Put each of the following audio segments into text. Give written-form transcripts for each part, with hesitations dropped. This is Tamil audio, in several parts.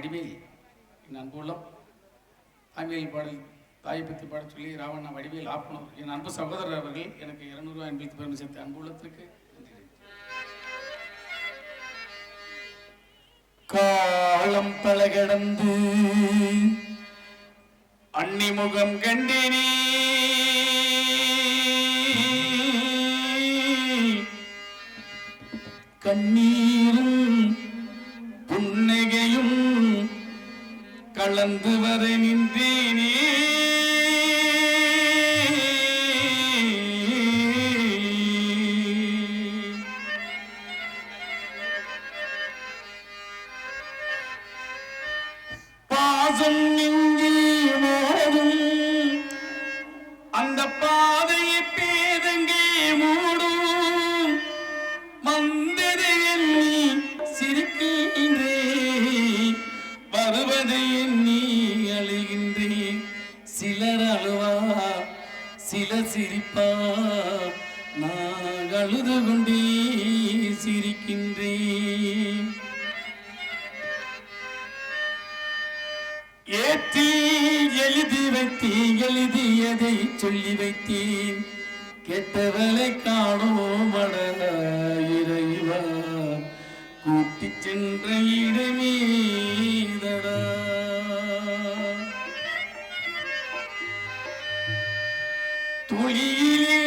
வடிவேல் என் அன்புள்ளம் தாய்மையில் பாடல் தாயை பற்றி பாட சொல்லி ராவண்ணா வடிவேல் ஆப்பனூர் என் அன்பு சகோதரர் அவர்கள் எனக்கு 200 ரூபாய் அன்பளித்து பெருமை சேர்த்த அன்புள்ளத்திற்கு காலம் பல கடந்து அன்னிமுகம் கண்டினி கண்ணீரும் புன்னகையும் கலந்து வர நின்றேனே பாசம் நெஞ்சில் மோதும் அந்த பாதையை பேதங்கே மூடும் மந்ததை எண்ணி சிரிக்கின்றேன் வருவதை எண்ணி அழுகின்றேன் சிலர் அழுவா சில சிரிப்பா நான் அழுது கொண்டே சிரிக்கின்றேன் ஏற்றி எழுதி வைத்தேன் எழுதியதை சொல்லி வைத்தேன் கெட்டவளை காணோம் இறைவா கூட்டி சென்ற இடமேதடா தொழிலே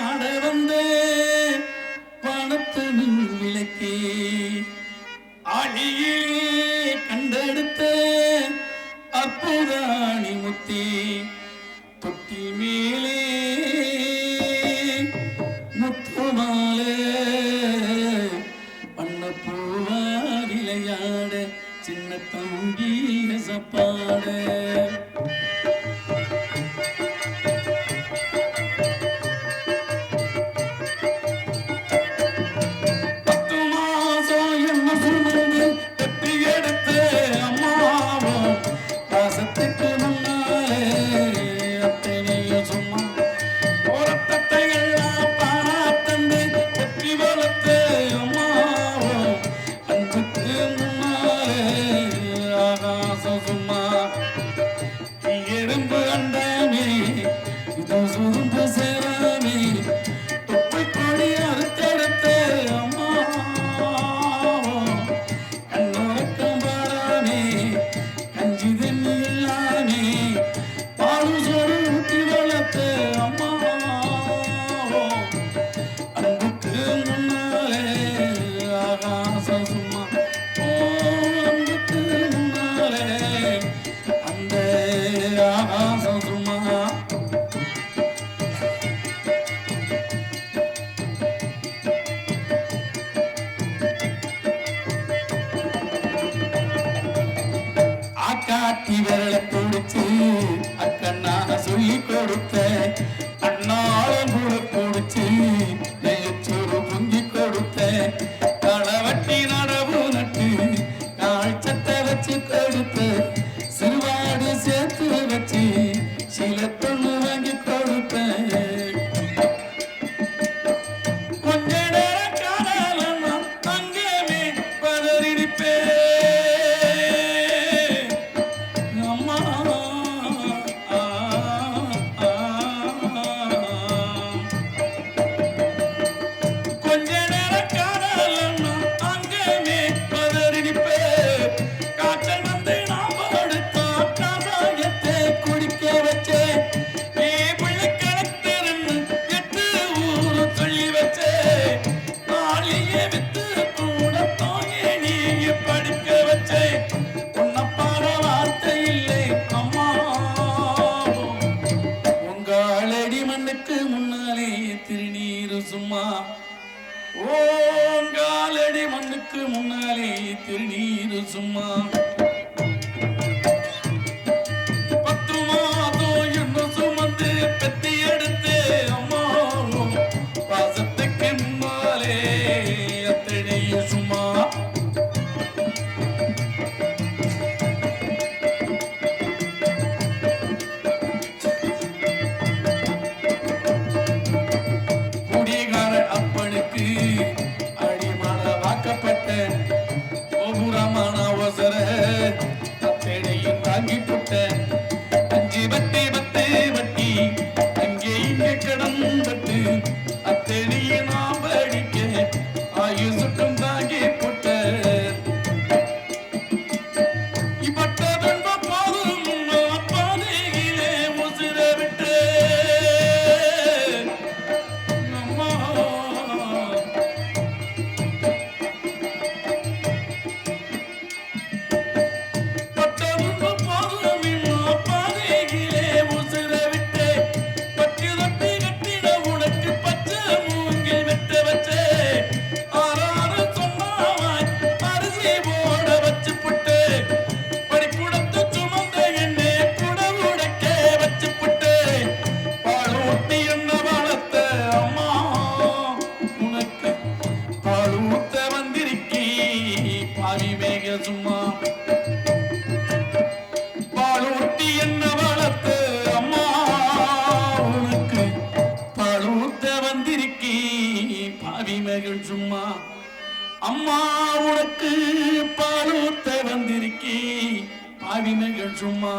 ஆட வந்த பணத்து மின் விளக்கே ஆழியிலே கண்டெடுத்த அற்புதாணி முத்தே தொட்டி மேலே முத்துமாலே பண்ண பூவா விளையாட சின்ன தம்பி சப்பாட காட்டி விரல பிடிச்சு அக்கண்ணா சொல்லி கொடுத்த அண்ணாலும் கூட பிடிச்சு நெய்ச்சோறு பொங்கி கொடுத்த களவட்டி நடவு நட்டு கால் சட்டை வச்சு கொடுத்த சிறுவாடு சேர்த்து வச்சு சில தொண்ணு வாங்கி கொடுப்பேன் கொஞ்ச நேரம் காணலாம் அங்கேயே பதறிப்பேன் ஓங்காலடி மண்ணுக்கு முன்னாலே திருநீரு சும்மா 10 மாதம் என்ன சுமந்து பெத்தி எடுத்து அம்மா பாசத்துக்கு முன்னாலே அத்தனையே சும்மா அடிமான வாக்கப்பட்ட கோபுரமான அவசர சும்மா